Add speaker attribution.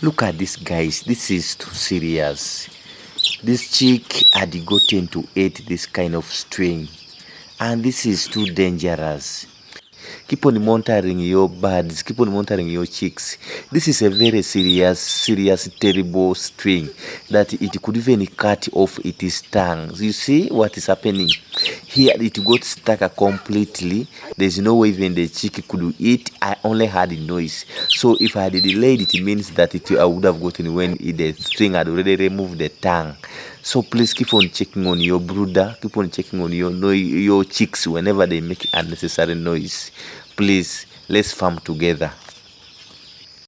Speaker 1: Look at this, guys. This is too serious. This chick had gotten to eat this kind of string, and this is too dangerous. Keep on monitoring your birds, keep on monitoring your chicks. This is a very serious, terrible string that it could even cut off its tongue. You see what is happening? Here it got stuck completely. There's no way even the chick could eat. I only heard noise. So if I had delayed, it means that I would have gotten when the string had already removed the tongue. So please keep on checking on your brooder, keep on checking on your chicks whenever they make unnecessary noise. Please, let's farm together.